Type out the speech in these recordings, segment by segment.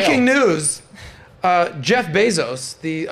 Breaking news. Jeff Bezos, the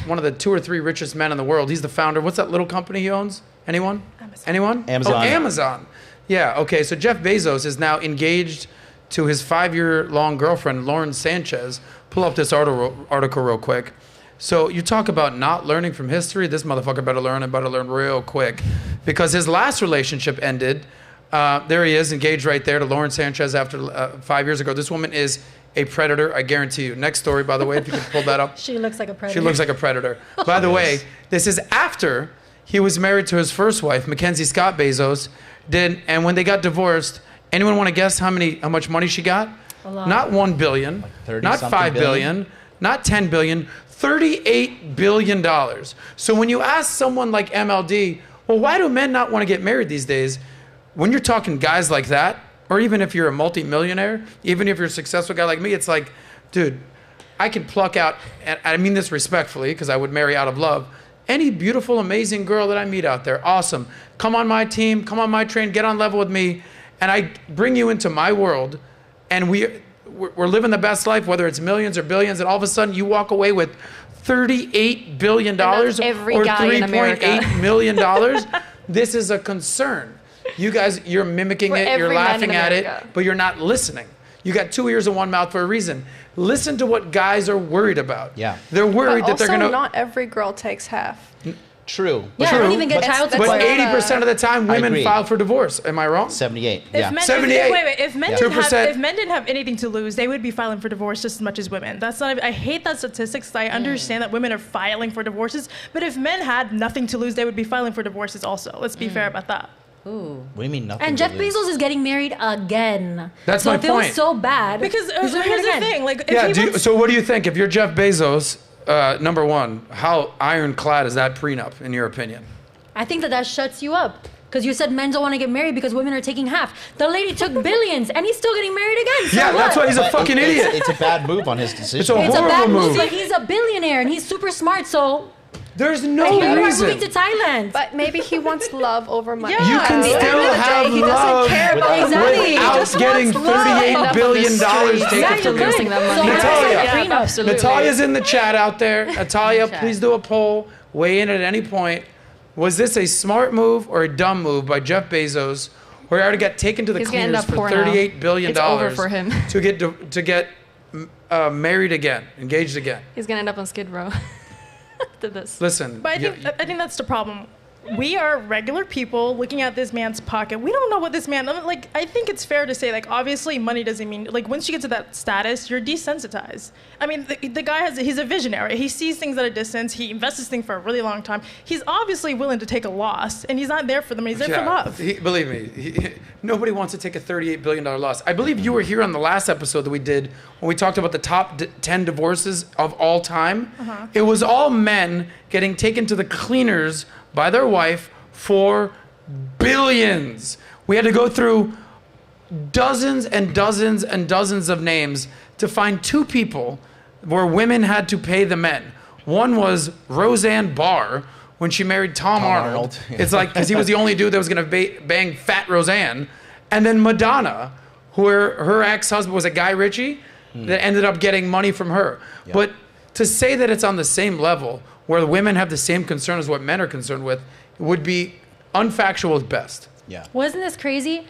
one of the 2 or 3 richest men in the world. He's the founder. What's that little company he owns? Anyone? Amazon. Anyone? Amazon. Oh, Amazon. Yeah. Okay. So Jeff Bezos is now engaged to his 5-year-long girlfriend, Lauren Sanchez. Pull up this article real quick. So you talk about not learning from history. This motherfucker better learn real quick, because his last relationship ended. There he is, engaged right there to Lauren Sanchez after 5 years ago. This woman is a predator, I guarantee you. Next story, by the way, if you could pull that up. She looks like a predator. She looks like a predator. By the way, this is after he was married to his first wife, Mackenzie Scott Bezos. And when they got divorced, anyone want to guess how much money she got? A lot. Not 1 billion, Like not 5 billion, not 10 billion, $38 billion. So when you ask someone like MLD, well, why do men not want to get married these days? When you're talking guys like that, or even if you're a multi-millionaire, even if you're a successful guy like me, it's like, dude, I can pluck out, and I mean this respectfully, because I would marry out of love, any beautiful, amazing girl that I meet out there. Awesome. Come on my team, come on my train, get on level with me, and I bring you into my world, and we're living the best life, whether it's millions or billions, and all of a sudden you walk away with $38 billion or $3.8 million. This is a concern. You guys, you're mimicking it, you're laughing at it, but you're not listening. You got 2 ears and 1 mouth for a reason. Listen to what guys are worried about. Yeah. They're worried that they're going to... not every girl takes half. True. Yeah, I don't even get child support. But 80% of the time, women file for divorce. Am I wrong? 78. If men, 78. Wait. If men, Yeah. if men didn't have anything to lose, they would be filing for divorce just as much as women. That's not. I hate that statistics. I understand that women are filing for divorces, but if men had nothing to lose, they would be filing for divorces also. Let's be fair about that. Ooh. What do you mean nothing? And Jeff Bezos is getting married again. That's so my it feels point. so bad. Because He's doing it here's the again. thing. Like, if Yeah, he wants, so what do you think? If you're Jeff Bezos, number one, how ironclad is that prenup, in your opinion? I think that shuts you up. Because you said men don't want to get married because women are taking half. The lady took billions and he's still getting married again. So Yeah, what? that's why he's a fucking idiot. It's a bad move on his decision. It's a It's a bad horrible move, move. but he's a billionaire and he's super smart, so There's why no are you reason. moving to Thailand? But maybe he wants love over money. Yeah. You can At the end still of the have day, he love doesn't care about Exactly. without Just getting wants love. $38 billion taken Exactly. from you. losing that money. Natalia. Absolutely. Natalia's in the chat out there. Natalia, please do a poll. Weigh in at any point. Was this a smart move or a dumb move by Jeff Bezos, where he already got taken to the He's gonna end cleaners up for poor now. $38 billion It's over for him. to get married again, engaged again? He's gonna end up on Skid Row after this. Listen, But I think that's the problem. We are regular people looking at this man's pocket. We don't know what this man, like, I think it's fair to say, like, obviously money doesn't mean, like, once you get to that status, you're desensitized. I mean, the guy he's a visionary. He sees things at a distance. He invests things for a really long time. He's obviously willing to take a loss, and he's not there for them. He's there for love. Believe me, nobody wants to take a $38 billion loss. I believe you were here on the last episode that we did when we talked about the top 10 divorces of all time. It was all men getting taken to the cleaners by their wife for billions. We had to go through dozens and dozens and dozens of names to find 2 people where women had to pay the men. One was Roseanne Barr when she married Tom Arnold. It's like, because he was the only dude that was going to bang fat Roseanne. And then Madonna, who her ex-husband was a Guy Ritchie, that ended up getting money from her. Yep. But to say that it's on the same level, where women have the same concern as what men are concerned with, would be unfactual at best. Yeah. Wasn't this crazy?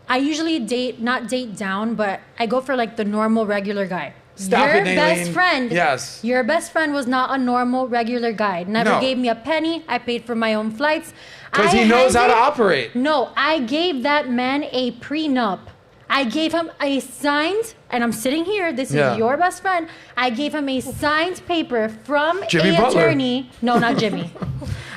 I usually not date down, but I go for like the normal regular guy. Stop your it, Aileen. best friend. Yes. Your best friend was not a normal regular guy. Never No. gave me a penny. I paid for my own flights. Because he knows how to operate. No, I gave that man a prenup. I gave him a signed, and I'm sitting here, this is your best friend. I gave him a signed paper from Jimmy an Butler. attorney. No, not Jimmy.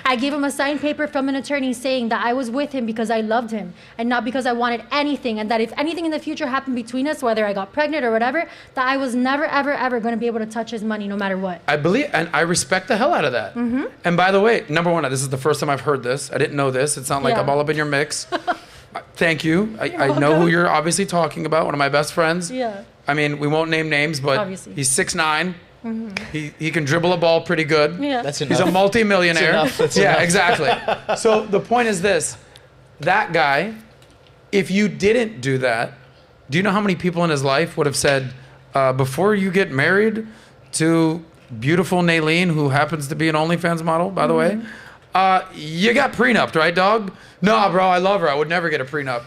I gave him a signed paper from an attorney saying that I was with him because I loved him and not because I wanted anything. And that if anything in the future happened between us, whether I got pregnant or whatever, that I was never, ever, ever going to be able to touch his money no matter what. I believe, and I respect the hell out of that. And by the way, number one, this is the first time I've heard this. I didn't know this. It's not like Yeah. I'm all up in your mix. Thank you. I know who you're obviously talking about, one of my best friends. Yeah. I mean, we won't name names, but Obviously. he's 6'9". He can dribble a ball pretty good. Yeah. That's enough. He's a multi-millionaire. That's yeah, enough. exactly. So the point is this. That guy, if you didn't do that, do you know how many people in his life would have said, before you get married to beautiful Naylene, who happens to be an OnlyFans model, by the way, you got prenupped, right, dog? No, bro, I love her. I would never get a prenup.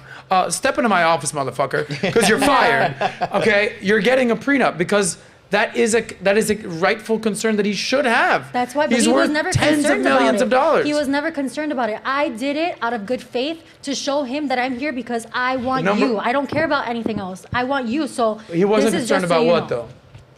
Step into my office, motherfucker, because you're fired. Okay, you're getting a prenup because that is a rightful concern that he should have. That's why, but he's he worth was never tens of concerned millions about of dollars. He was never concerned about it. I did it out of good faith to show him that I'm here because I want you. I don't care about anything else. I want you. So He wasn't this is concerned just so about you what, know. though?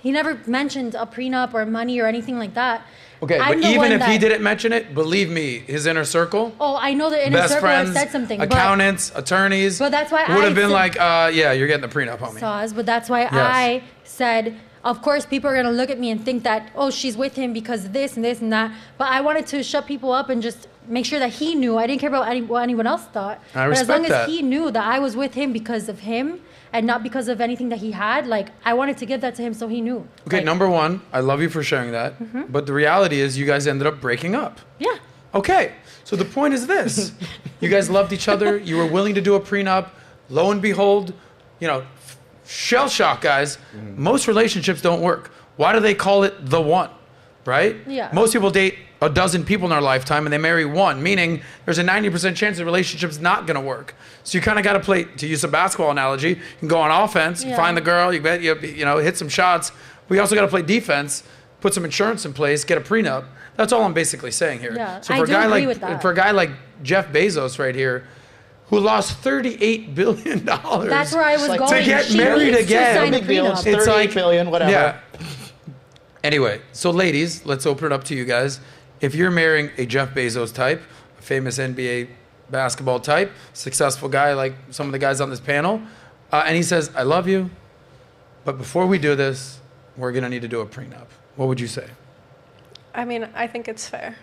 He never mentioned a prenup or money or anything like that. Okay, I'm but the even one if he that- didn't mention it, believe me, his inner circle, Oh, I know the inner best circle friends, have said something. accountants, attorneys, But that's why would I have been said- like, yeah, you're getting the prenup, homie. but that's why I said, of course, people are going to look at me and think that, oh, she's with him because this and this and that. But I wanted to shut people up and just make sure that he knew. I didn't care about what anyone else thought. I but as long respect that. as he knew that I was with him because of him and not because of anything that he had, like, I wanted to give that to him so he knew. Okay, Like, number one, I love you for sharing that. But the reality is you guys ended up breaking up. Yeah. Okay, so the point is this. You guys loved each other. You were willing to do a prenup. Lo and behold, you know, shell shock, guys. Most relationships don't work. Why do they call it the one, right? Yeah. Most people date a dozen people in their lifetime and they marry one, meaning there's a 90% chance the relationship's not going to work. So you kind of got to play, to use a basketball analogy, you can go on offense, you Yeah. find the girl, you know, hit some shots. We also got to play defense, put some insurance in place, get a prenup. That's all I'm basically saying here. Yeah, So I for a do guy agree like with that. for a guy like Jeff Bezos right here, who lost $38 billion. That's where I was like going. to get She married needs to again. sign a Big deal. It's prenup. It's 38 like- billion, whatever. Yeah. Anyway, so ladies, let's open it up to you guys. If you're marrying a Jeff Bezos type, a famous NBA basketball type, successful guy like some of the guys on this panel, and he says, I love you, but before we do this, we're going to need to do a prenup. What would you say? I mean, I think it's fair.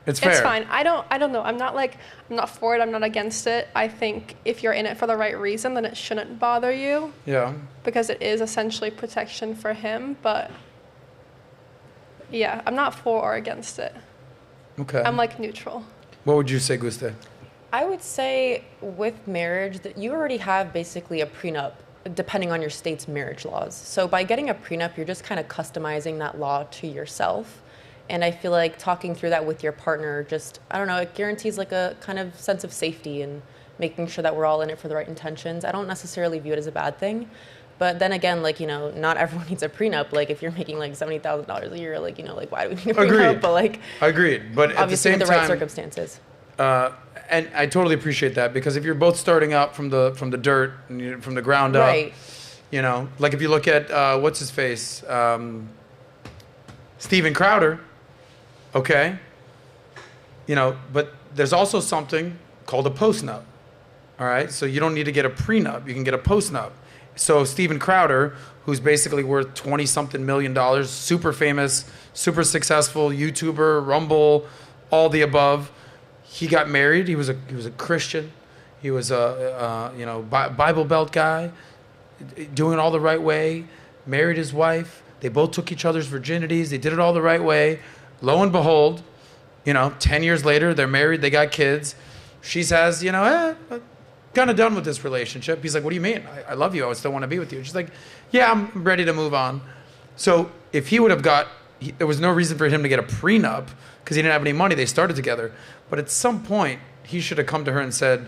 It's fair. It's fine. I don't know. I'm not for it. I'm not against it. I think if you're in it for the right reason, then it shouldn't bother you Yeah. because it is essentially protection for him. But yeah, I'm not for or against it. Okay. I'm like neutral. What would you say, Guste? I would say with marriage that you already have basically a prenup depending on your state's marriage laws. So by getting a prenup, you're just kind of customizing that law to yourself. And I feel like talking through that with your partner just, I don't know, it guarantees like a kind of sense of safety and making sure that we're all in it for the right intentions. I don't necessarily view it as a bad thing. But then again, like, you know, not everyone needs a prenup. Like if you're making like $70,000 a year, like, you know, like why do we need a prenup? Agreed. But like, Agreed. But at the obviously same with the right time, circumstances. and I totally appreciate that because if you're both starting out from the dirt, and from the ground up, Right. you know, like if you look at what's his face, Steven Crowder, okay, you know, but there's also something called a postnup. All right, so you don't need to get a prenup; you can get a postnup. So Steven Crowder, who's basically worth 20-something million dollars, super famous, super successful YouTuber, Rumble, all the above. He got married. He was a Christian. He was a you know, Bible Belt guy, doing it all the right way. Married his wife. They both took each other's virginities. They did it all the right way. Lo and behold, you know, 10 years later, they're married. They got kids. She says, you know, kind of done with this relationship. He's like, what do you mean? I love you. I still want to be with you. She's like, yeah, I'm ready to move on. So if he would have there was no reason for him to get a prenup because he didn't have any money. They started together. But at some point, he should have come to her and said,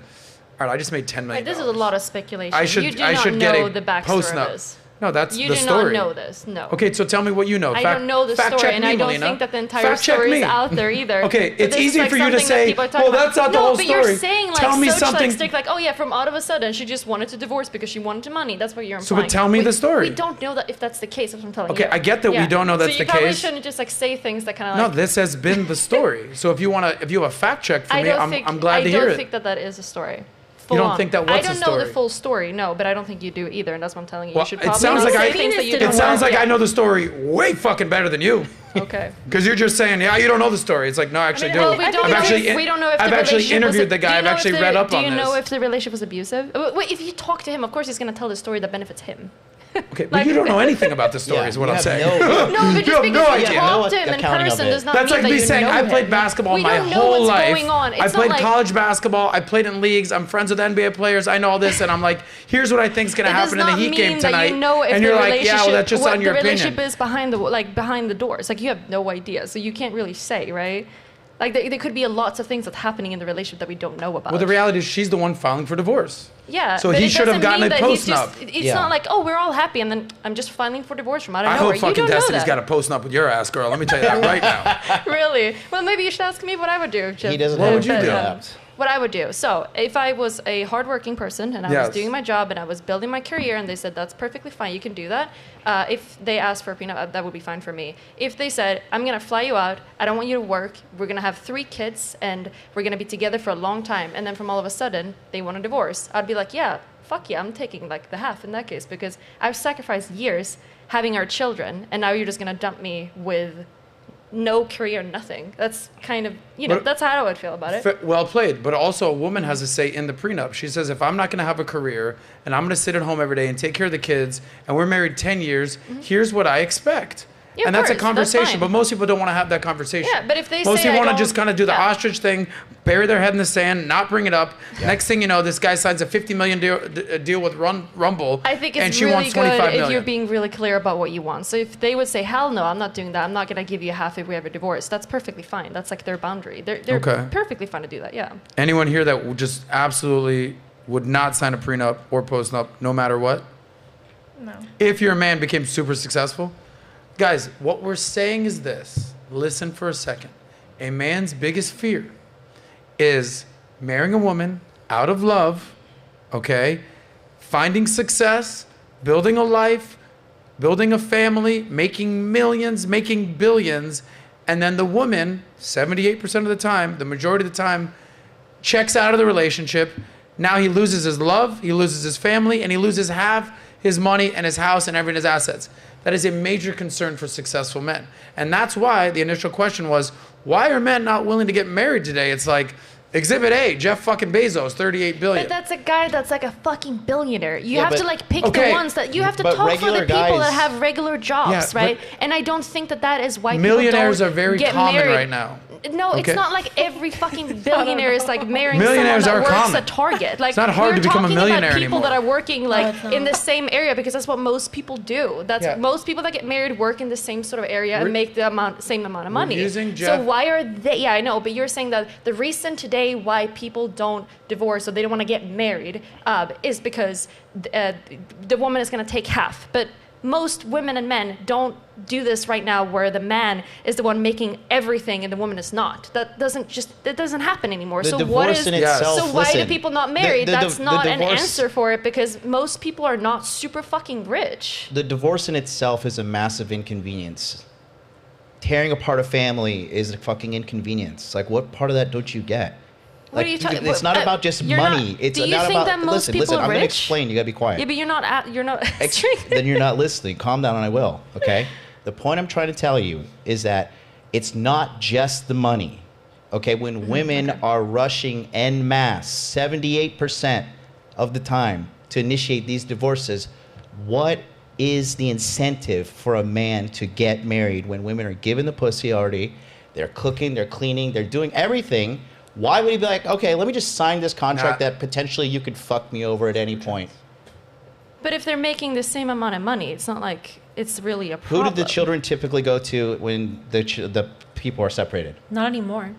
all right, I just made $10 million. This is a lot of speculation. I should you do I not should know get a the backstory post-nup. of this. No, that's You the do story. not know this. No. Okay, so tell me what you know. I don't know the fact story, check and me, I don't Melina. think that the entire Fact check story is me. out there either. Okay, But it's this is easy like for you to something that say, people are talking well, about. that's not the No, whole but story. you're saying like Tell me such something. like stick like, oh yeah, from all of a sudden she just wanted to divorce because she wanted money. That's what you're So, implying. but tell me the story. We don't know that if that's the case. That's what I'm telling you. Okay, I get that we don't know that's so the you probably case. shouldn't just like say things that kind of No, like. this has been the story. So if you have a fact check for me, I'm glad to hear I don't it. think that is a story. You don't Full think that on. what's I a don't know the story? full story, no, but I don't think you do either, and that's what I'm telling you. Well, You should it probably sounds like say I- things that you It don't sounds know. like Yeah. I know the story way fucking better than you. Okay. Because you're just saying, yeah, you don't know the story. It's like, no, I actually do. Well, we don't know if I've the actually relationship interviewed was, the guy. do you I've know actually if read up on Do you this. know if the relationship was abusive? Wait, if you talk to him, of course he's going to tell the story that benefits him. Okay, but you don't know anything about the story, is what I'm saying. No, but You just have because no you idea. talked to him in accounting of person it. does not That's mean like that me you saying know I played him. basketball We my don't know whole what's life. going on. I It's played not like, college basketball. I played in leagues. I'm friends with NBA players. I know all this, and I'm like, here's what I think's gonna it does happen in the not Heat game mean that tonight. you know if and the you're like, relationship, yeah, well, that's just what on your the relationship opinion. is behind the doors. Like you have no idea, so you can't really say, right? Like there could be lots of things that's happening in the relationship that we don't know about. Well, the reality is she's the one filing for divorce. Yeah. So but he it should have doesn't gotten mean a that he's post-nup. It's Yeah. not like, oh, we're all happy, and then I'm just filing for divorce from out of I nowhere. hope fucking you don't know Destiny's that. got a post up with your ass, girl. Let me tell you that right now. Really? Well, maybe you should ask me what I would do. Chip. He doesn't What have would you a do? prenup. What I would do. So, if I was a hardworking person and I Yes. was doing my job and I was building my career and they said, that's perfectly fine, you can do that. If they asked for a prenup, that would be fine for me. If they said, I'm going to fly you out, I don't want you to work, we're going to have 3 kids and we're going to be together for a long time, and then from all of a sudden, they want a divorce, I'd be like, yeah, fuck yeah, I'm taking like the half in that case because I've sacrificed years having our children and now you're just going to dump me with no career, nothing. That's kind of, But- that's how I would feel about it. Well played. But also, a woman has a say in the prenup. She says, if I'm not going to have a career and I'm going to sit at home every day and take care of the kids, and we're married 10 years, here's what I expect. Yeah, and of that's a course, that's conversation, fine. but most people don't want to have that conversation. Yeah, but if they most say, people I want to don't- just kind of do the yeah. ostrich thing, bury their head in the sand, not bring it up. Next thing you know, this guy signs a $50 million deal with Rumble, I think and it's she really wants 25 good million. if you're being really clear about what you want. So if they would say, hell no, I'm not doing that. I'm not going to give you half if we have a divorce. That's perfectly fine. That's like their boundary. They're Okay. perfectly fine to do that, yeah. Anyone here that would just absolutely would not sign a prenup or postnup, no matter what? No. If your man became super successful? Guys, what we're saying is this. Listen for a second. A man's biggest fear is marrying a woman out of love, okay? Finding success, building a life, building a family, making millions, making billions, and then the woman, 78% of the time, the majority of the time, checks out of the relationship. Now he loses his love, he loses his family, and he loses half his money and his house and every his assets. That is a major concern for successful men. And that's why the initial question was, why are men not willing to get married today? It's like, Exhibit A, Jeff fucking Bezos, 38 billion. But that's a guy that's like a fucking billionaire. You Yeah, have to but- like pick Okay. the ones that you have to But talk for the regular people that guys- have regular jobs, Yeah, but right? And I don't think that is why Millionaires people are don't very get common married. right now. No, Okay. it's not like every fucking billionaire is like marrying Millionaires someone are that works common. at Target. Like It's not hard we're to become a talking millionaire about people anymore. that are working like it's not. in the same area because that's what most people do. That's Yeah. most people that get married work in the same sort of area We're- and make the same amount of money. using So Jeff- why are they? Yeah, I know, but you're saying that the reason today why people don't divorce or they don't want to get married is because the woman is going to take half, but most women and men don't do this right now where the man is the one making everything and the woman is not. That doesn't happen anymore. The So divorce what is in itself, so why do listen, people not marry? the That's not an divorce- answer for it because most people are not super fucking rich. The divorce in itself is a massive inconvenience. Tearing apart a family is a fucking inconvenience. Like, what part of that don't you get? What Like, are you talking? It's not about just you're money. Not, It's do you not think about. that most Listen, people I'm are going to rich? explain. You got to be quiet. Yeah, but you're not. You're not. Then you're not listening. Calm down, and I will. Okay. The point I'm trying to tell you is that it's not just the money. Okay. When women are rushing en masse, 78% of the time to initiate these divorces, what is the incentive for a man to get married when women are given the pussy already? They're cooking, they're cleaning, they're doing everything. Why would he be like, okay, let me just sign this contract that potentially you could fuck me over at any point? But if they're making the same amount of money, it's not like it's really a Who problem. did the children typically go to when the people are separated? Not anymore.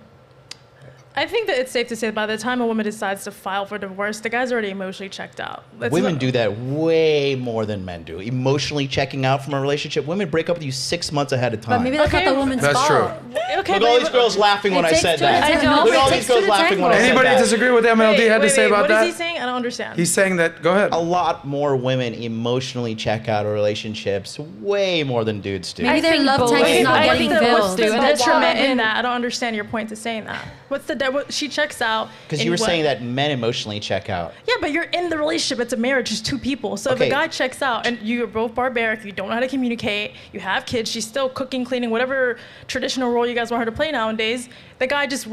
I think that it's safe to say that by the time a woman decides to file for divorce, the guy's already emotionally checked out. Women do that way more than men do. Emotionally checking out from a relationship. Women break up with you 6 months ahead of time. But maybe that's Okay. not the woman's That's fault. true. Okay, Look at all these girls laughing when It I takes said two to that. tango. I know. Look at all It these takes girls two to laughing when I tango. said Anybody that. disagree with MLD had to say about what that? is he saying? I don't understand. He's saying that, go ahead. A lot more women emotionally check out of relationships, way more than dudes do. Maybe their think love both. tank is Okay, not I getting think that filled. what's the But detriment why? in that? I don't understand your point to saying that. What's the she checks out? Because in you were what? saying that men emotionally check out. Yeah, but you're in the relationship. It's a marriage. It's two people. So if Okay. a guy checks out and you're both barbaric, you don't know how to communicate, you have kids, she's still cooking, cleaning, whatever traditional role you guys want her to play nowadays, the guy just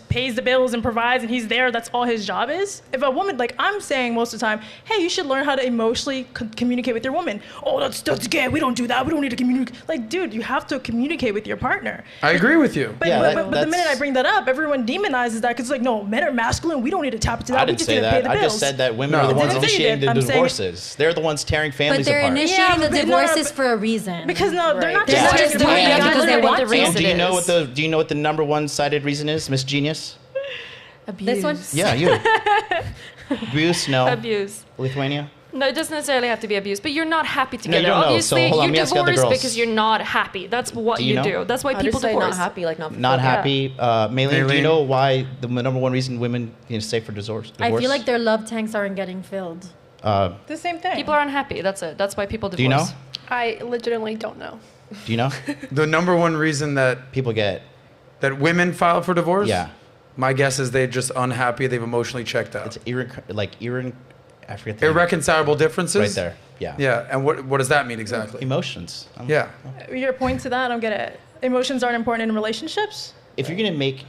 pays the bills and provides and he's there. That's all his job is. If a woman, like I'm I'm saying most of the time, hey, you should learn how to emotionally communicate with your woman. Oh, that's gay. We don't do that. We don't need to communicate. Like, dude, you have to communicate with your partner. I agree with you. But, but the minute I bring that up, everyone demonizes that because it's like, no, men are masculine. We don't need to tap into that. I We didn't just say need to pay that. the bills. I just said that women are the ones initiating the divorces. They're the ones tearing families But they're apart. initiating the but divorces for a reason. Because no, they're not Right. just They're not just doing it because they want to. And do you know what the number one cited reason is, Miss Genius? Abuse. This one? Yeah, you. Abuse, no. Abuse. Lithuania? No, it doesn't necessarily have to be abuse, but you're not happy No, together. you don't know. Obviously, So, hold on, let you me ask the other divorce girls. because you're not happy. That's what Do you you know? do. That's why I'll people just say divorce. not happy, like not Not fulfilled. happy. Maylene, do you Maylene? know why the number one reason women stay for divorce? I feel like their love tanks aren't getting filled. the same thing. People are unhappy. That's it. That's why people divorce. Do you know? I legitimately don't know. Do you know? The number one reason that People get, women file for divorce, yeah. my guess is they're just unhappy. They've emotionally checked out. It's I forget the name. Irreconcilable differences. Right there. Yeah. Yeah, and what does that mean exactly? Emotions. Yeah. Your point to that, I don't get it. Emotions aren't important in relationships? If you're gonna make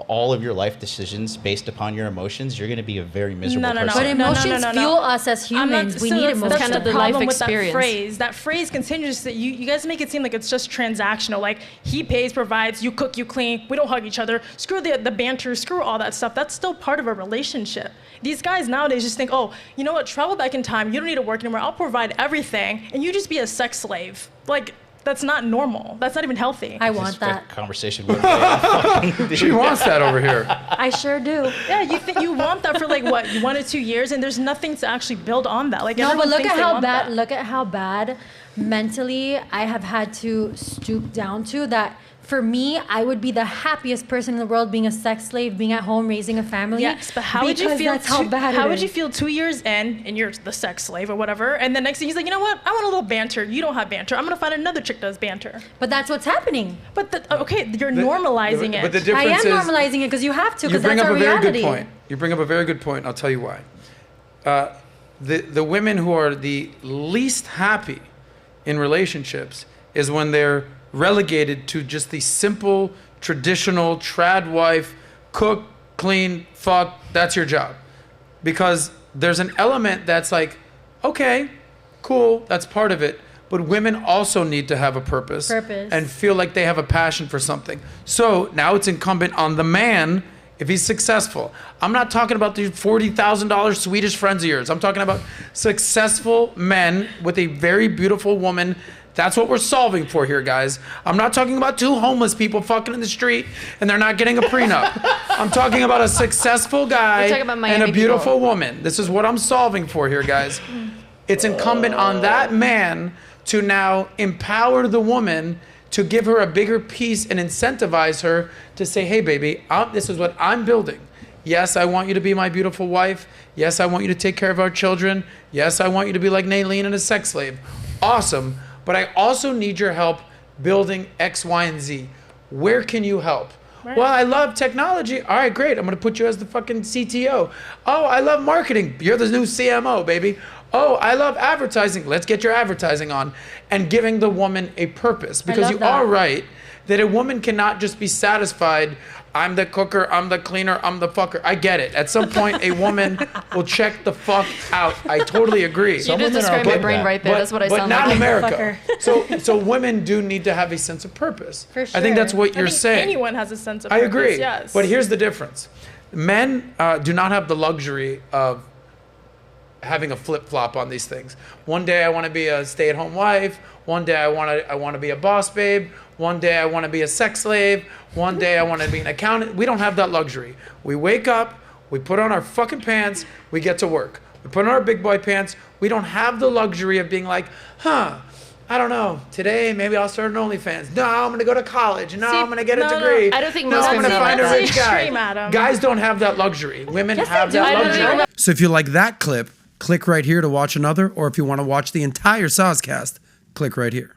all of your life decisions based upon your emotions, you're gonna be a very miserable No, no, no. person. But No, no, emotions no, no. fuel us as humans. We need that's emotions. kind of the the life problem with experience. that phrase. That phrase continues that you guys make it seem like it's just transactional. Like he pays, provides, you cook, you clean, we don't hug each other. Screw the banter, screw all that stuff. That's still part of a relationship. These guys nowadays just think, oh, you know what, travel back in time, you don't need to work anymore, I'll provide everything, and you just be a sex slave. Like, that's not normal. That's not even healthy. I This want that. conversation with She wants that over here. I sure do. Yeah, you think you want that for like what, 1 or 2 years, and there's nothing to actually build on that. Like No, but everyone look thinks at they how want bad. that. Look at how bad mentally I have had to stoop down to. That for me, I would be the happiest person in the world being a sex slave, being at home raising a family. Yes, but how would you because feel? That's how bad. How it would is. you feel 2 years in, and you're the sex slave or whatever, and then next thing he's like, you know what? I want a little banter. You don't have banter. I'm gonna find another chick that does banter. But that's what's happening. But okay, you're normalizing it. But the I difference am is normalizing it because you have to. you Because bring that's up our a very reality. good point. You bring up a very good point. I'll tell you why. The women who are the least happy in relationships is when they're relegated to just the simple, traditional trad wife, cook, clean, fuck, that's your job. Because there's an element that's like, okay, cool, that's part of it. But women also need to have a purpose. And feel like they have a passion for something. So now it's incumbent on the man if he's successful. I'm not talking about these $40,000 Swedish friends of yours. I'm talking about successful men with a very beautiful woman. That's what we're solving for here, guys. I'm not talking about two homeless people fucking in the street and they're not getting a prenup. I'm talking about a successful guy We're talking about and Miami a beautiful people. woman. This is what I'm solving for here, guys. It's incumbent on that man to now empower the woman to give her a bigger piece and incentivize her to say, hey, baby, this is what I'm building. Yes, I want you to be my beautiful wife. Yes, I want you to take care of our children. Yes, I want you to be like Natalya and a sex slave. Awesome. But I also need your help building X, Y, and Z. Where can you help? Right. Well, I love technology. All right, great. I'm going to put you as the fucking CTO. Oh, I love marketing. You're the new CMO, baby. Oh, I love advertising. Let's get your advertising on. And giving the woman a purpose. Because you are right that a woman cannot just be satisfied. I'm the cooker, I'm the cleaner, I'm the fucker. I get it. At some point, a woman will check the fuck out. I totally agree. You just described my brain right there. That's what I sound like. But not America. So women do need to have a sense of purpose. For sure. I think that's what you're saying. Anyone has a sense of I purpose. agree. Yes. But here's the difference. Men do not have the luxury of having a flip-flop on these things. One day I want to be a stay-at-home wife. One day I want to be a boss babe. One day I want to be a sex slave. One day I want to be an accountant. We don't have that luxury. We wake up, we put on our fucking pants, we get to work. We put on our big boy pants. We don't have the luxury of being like, I don't know. Today, maybe I'll start an OnlyFans. No, I'm going to go to college. No, I'm going to get a degree. I don't think no, most I'm going to women find a do that. rich guy. Extreme, Adam. Guys don't have that luxury. Women have that luxury. So if you like that clip, click right here to watch another, or if you want to watch the entire Soscast, click right here.